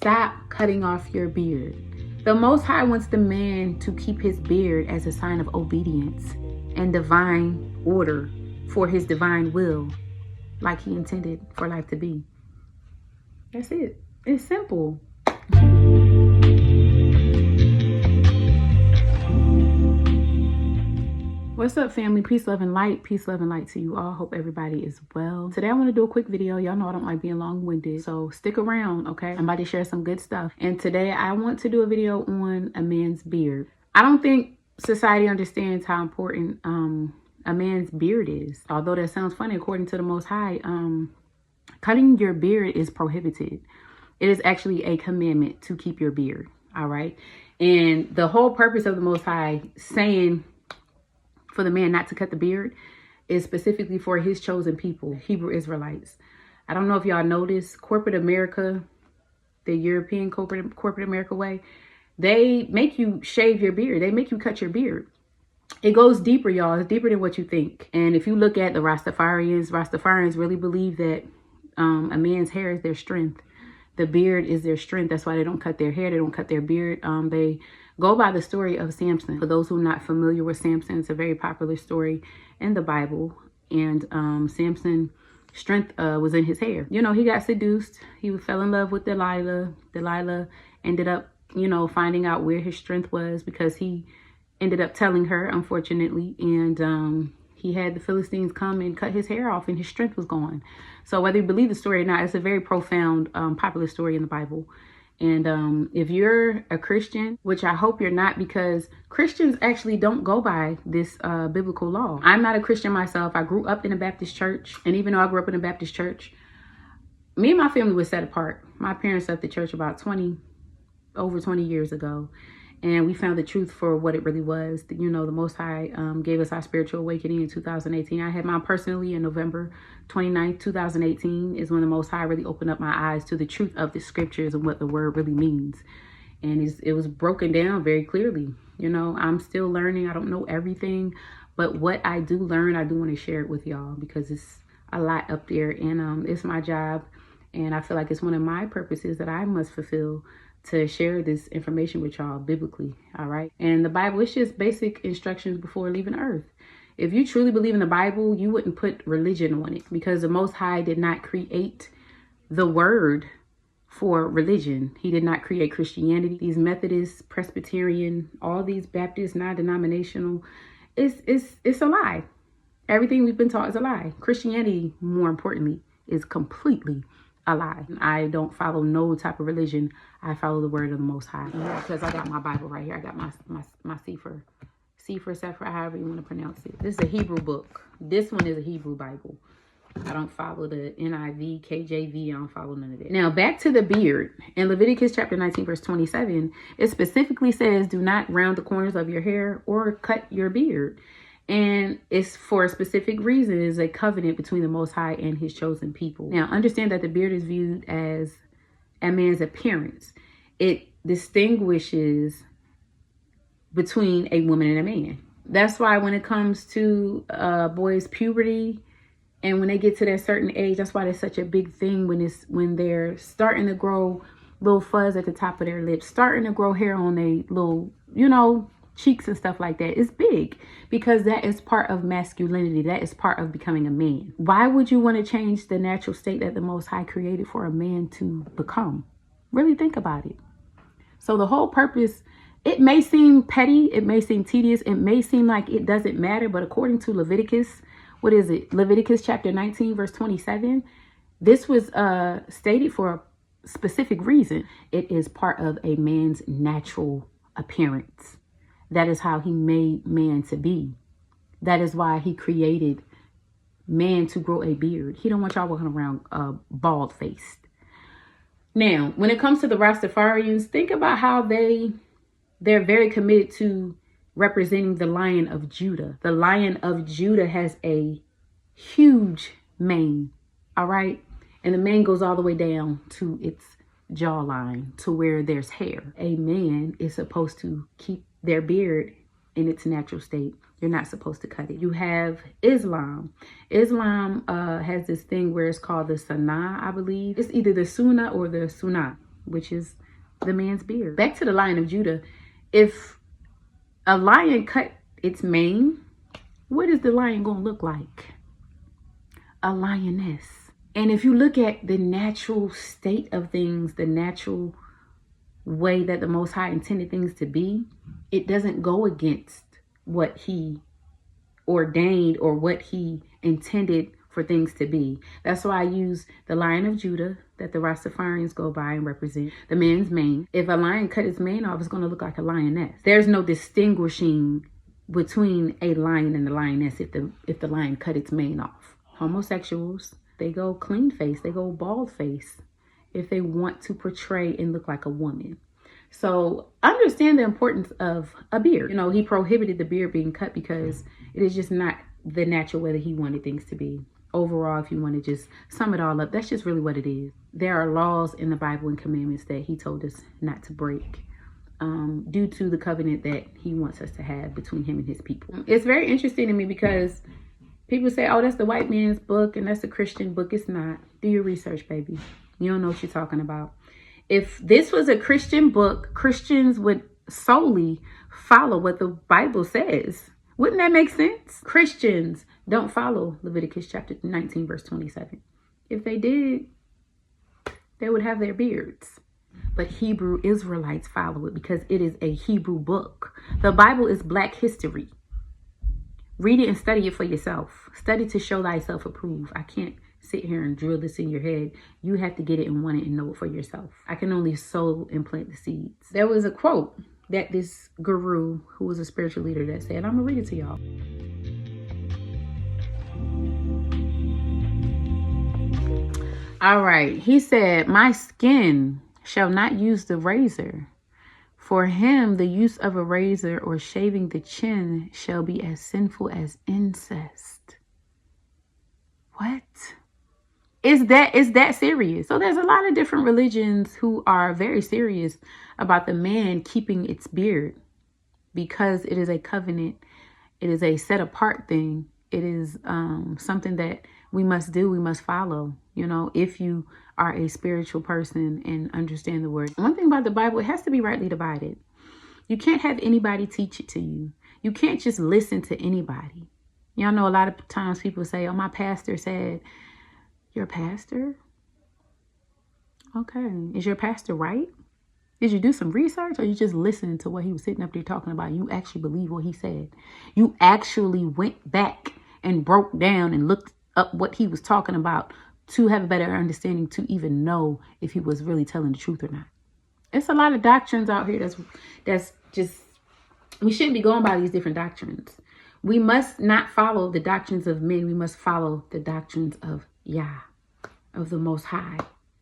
Stop cutting off your beard. The Most High wants the man to keep his beard as a sign of obedience and divine order for his divine will, like he intended for life to be. That's it. It's simple. What's up, family? Peace, love, and light. Peace, love, and light to you all. Hope everybody is well. Today I want to do a quick video. Y'all know I don't like being long-winded, so stick around, okay? I'm about to share some good stuff. And today I want to do a video on a man's beard. I don't think society understands how important a man's beard is. Although that sounds funny, according to the Most High, cutting your beard is prohibited. It is actually a commandment to keep your beard, all right? And the whole purpose of the Most High saying for the man not to cut the beard is specifically for his chosen people, Hebrew Israelites. I don't know if y'all noticed, corporate America, the European corporate America way, they make you shave your beard. They make you cut your beard. It goes deeper, y'all. It's deeper than what you think. And if you look at the Rastafarians really believe that a man's hair is their strength. The beard is their strength. That's why they don't cut their hair. They don't cut their beard. They go by the story of Samson. For those who are not familiar with Samson, it's a very popular story in the Bible. And Samson's strength was in his hair. You know, he got seduced. He fell in love with Delilah. Delilah ended up, you know, finding out where his strength was because he ended up telling her, unfortunately. And he had the Philistines come and cut his hair off and his strength was gone. So whether you believe the story or not, it's a very profound, popular story in the Bible. And if you're a Christian, which I hope you're not, because Christians actually don't go by this biblical law. I'm not a Christian myself. I grew up in a Baptist church. And even though I grew up in a Baptist church, me and my family was set apart. My parents left the church about over 20 years ago. And we found the truth for what it really was. You know, the Most High gave us our spiritual awakening in 2018. I had mine personally in November 29th, 2018 is when the Most High really opened up my eyes to the truth of the scriptures and what the word really means. And it was broken down very clearly. You know, I'm still learning. I don't know everything. But what I do learn, I do want to share it with y'all because it's a lot up there. And it's my job. And I feel like it's one of my purposes that I must fulfill to share this information with y'all biblically, all right? And the Bible, it's just basic instructions before leaving earth. If you truly believe in the Bible, you wouldn't put religion on it because the Most High did not create the word for religion. He did not create Christianity. These Methodists, Presbyterian, all these Baptist, non-denominational, it's a lie. Everything we've been taught is a lie. Christianity, more importantly, is completely a lie. I don't follow no type of religion. I follow the word of the Most High because I got my Bible right here. I got my Sefer, however you want to pronounce it. This is a Hebrew book. This one is a Hebrew Bible. I don't follow the NIV, KJV. I don't follow none of that. Now back to the beard. In Leviticus chapter 19, verse 27, it specifically says, do not round the corners of your hair or cut your beard. And it's for a specific reason. It's a covenant between the Most High and his chosen people. Now, understand that the beard is viewed as a man's appearance. It distinguishes between a woman and a man. That's why when it comes to boys' puberty and when they get to that certain age, that's why it's such a big thing when they're starting to grow little fuzz at the top of their lips, starting to grow hair on their little, you know, cheeks and stuff like that. It's big because that is part of masculinity. That is part of becoming a man. Why would you want to change the natural state that the Most High created for a man to become? Really think about it. So the whole purpose, it may seem petty, it may seem tedious, it may seem like it doesn't matter, but according to Leviticus, what is it? Leviticus chapter 19, verse 27, this was stated for a specific reason. It is part of a man's natural appearance. That is how he made man to be. That is why he created man to grow a beard. He don't want y'all walking around bald faced. Now, when it comes to the Rastafarians, think about how they're very committed to representing the Lion of Judah. The Lion of Judah has a huge mane, all right? And the mane goes all the way down to its jawline to where there's hair. A man is supposed to keep their beard in its natural state. You're not supposed to cut it. You have Islam. Islam has this thing where it's called the Sunnah, I believe. It's either the Sunnah or the Sunnah. which is the man's beard. Back to the Lion of Judah. If a lion cut its mane, what is the lion going to look like? A lioness. And if you look at the natural state of things, the natural way that the Most High intended things to be, it doesn't go against what he ordained or what he intended for things to be. That's why I use the Lion of Judah that the Rastafarians go by and represent, the man's mane. If a lion cut his mane off, it's going to look like a lioness. There's no distinguishing between a lion and the lioness if the lion cut its mane off. Homosexuals, they go clean face, they go bald face if they want to portray and look like a woman. So understand the importance of a beard. You know, he prohibited the beard being cut because it is just not the natural way that he wanted things to be. Overall, if you want to just sum it all up, that's just really what it is. There are laws in the Bible and commandments that he told us not to break due to the covenant that he wants us to have between him and his people. It's very interesting to me because people say, oh, that's the white man's book and that's a Christian book. It's not. Do your research, baby. You don't know what you're talking about. If this was a Christian book, Christians would solely follow what the Bible says. Wouldn't that make sense? Christians don't follow Leviticus chapter 19, verse 27. If they did, they would have their beards. But Hebrew Israelites follow it because it is a Hebrew book. The Bible is Black history. Read it and study it for yourself. Study to show thyself approved. I can't sit here and drill this in your head. You have to get it and want it and know it for yourself. I can only sow and plant the seeds. There was a quote that this guru, who was a spiritual leader, that said, I'm gonna read it to y'all. All right, he said, my skin shall not use the razor. For him, the use of a razor or shaving the chin shall be as sinful as incest. What? Is that serious? So there's a lot of different religions who are very serious about the man keeping its beard because it is a covenant. It is a set apart thing. It is something that we must do. We must follow. You know, if you are a spiritual person and understand the word. One thing about the Bible, it has to be rightly divided. You can't have anybody teach it to you. You can't just listen to anybody. Y'all know a lot of times people say, oh, my pastor said. Your pastor? Okay. Is your pastor right? Did you do some research or you just listening to what he was sitting up there talking about? You actually believe what he said. You actually went back and broke down and looked up what he was talking about to have a better understanding to even know if he was really telling the truth or not. It's a lot of doctrines out here that's just, we shouldn't be going by these different doctrines. We must not follow the doctrines of men. We must follow the doctrines of Yah, of the Most High,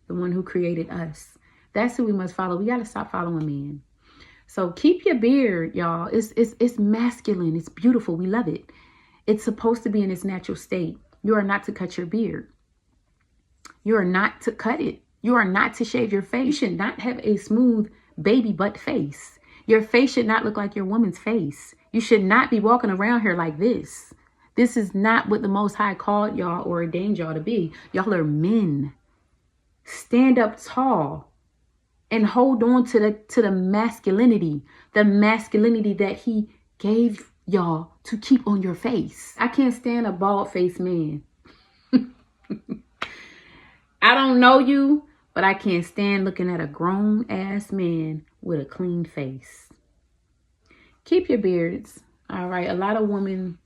the one who created us. That's who we must follow. We got to stop following men. So keep your beard, y'all. It's masculine. It's beautiful. We love it. It's supposed to be in its natural state. You are not to cut your beard. You are not to cut it. You are not to shave your face. You should not have a smooth baby butt face. Your face should not look like your woman's face. You should not be walking around here like this. This is not what the Most High called y'all or ordained y'all to be. Y'all are men. Stand up tall and hold on to the masculinity that he gave y'all to keep on your face. I can't stand a bald-faced man. I don't know you, but I can't stand looking at a grown-ass man with a clean face. Keep your beards. All right. A lot of women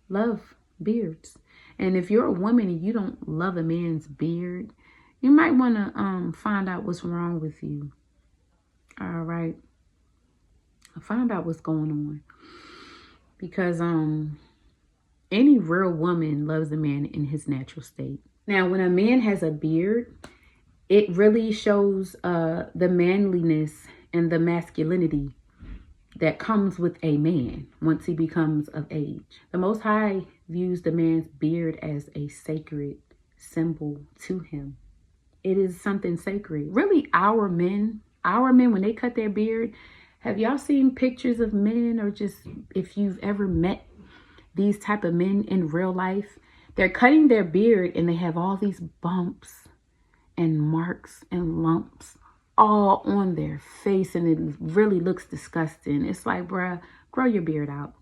love beards. And if you're a woman and you don't love a man's beard, you might want to find out what's wrong with you. All right. Find out what's going on. Because any real woman loves a man in his natural state. Now, when a man has a beard, it really shows the manliness and the masculinity that comes with a man once he becomes of age. The Most High views the man's beard as a sacred symbol to him. It is something sacred. Really, our men, when they cut their beard, have y'all seen pictures of men, or just if you've ever met these type of men in real life? They're cutting their beard and they have all these bumps and marks and lumps all on their face, and it really looks disgusting. It's like, bruh, grow your beard out.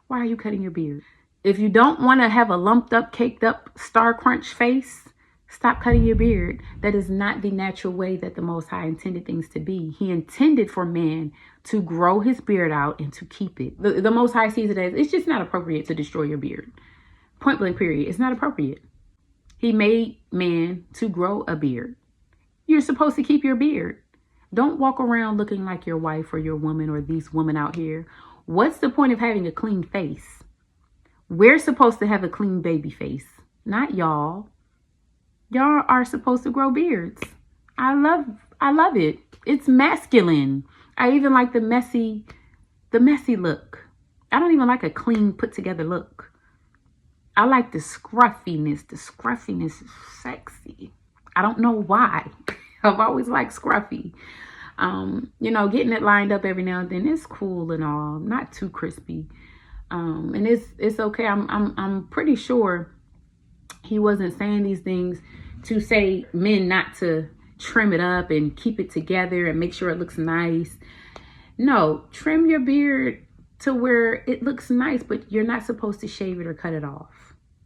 Why are you cutting your beard? If you don't want to have a lumped up, caked up, star crunch face, stop cutting your beard. That is not the natural way that the Most High intended things to be. He intended for man to grow his beard out and to keep it. The Most High sees it as, it's just not appropriate to destroy your beard. Point blank period. It's not appropriate. He made man to grow a beard. You're supposed to keep your beard. Don't walk around looking like your wife or your woman or these women out here. What's the point of having a clean face? We're supposed to have a clean baby face, not y'all. Y'all are supposed to grow beards. I love it. It's masculine. I even like the messy look. I don't even like a clean, put together look. I like the scruffiness. The scruffiness is sexy. I don't know why. I've always liked scruffy. You know, getting it lined up every now and then is cool and all, not too crispy. And it's okay. I'm pretty sure he wasn't saying these things to say men not to trim it up and keep it together and make sure it looks nice. No, trim your beard to where it looks nice, but you're not supposed to shave it or cut it off.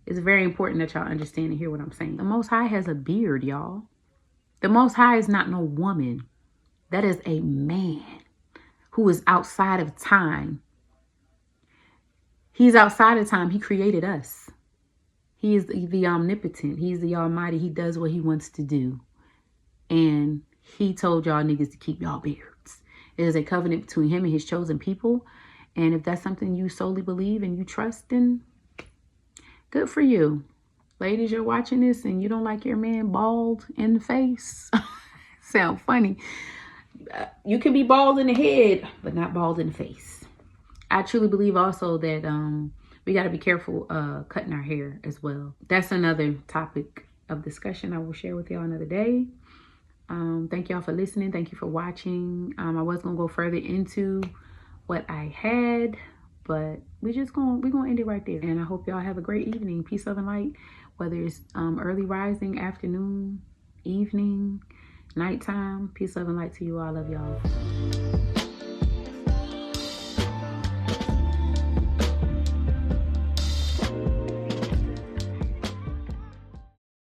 It's very important that y'all understand and hear what I'm saying. The Most High has a beard, y'all. The Most High is not no woman. That is a man who is outside of time. He's outside of time. He created us. He is the omnipotent. He's the almighty. He does what he wants to do. And he told y'all niggas to keep y'all beards. It is a covenant between him and his chosen people. And if that's something you solely believe and you trust, then good for you. Ladies, you're watching this and you don't like your man bald in the face. Sound funny. You can be bald in the head, but not bald in the face. I truly believe also that we got to be careful cutting our hair as well. That's another topic of discussion I will share with y'all another day. Thank y'all for listening. Thank you for watching. I was going to go further into what I had, but we're gonna end it right there. And I hope y'all have a great evening. Peace, love, and light. Whether it's early rising, afternoon, evening, nighttime. Peace, love, and light to you all. I love y'all.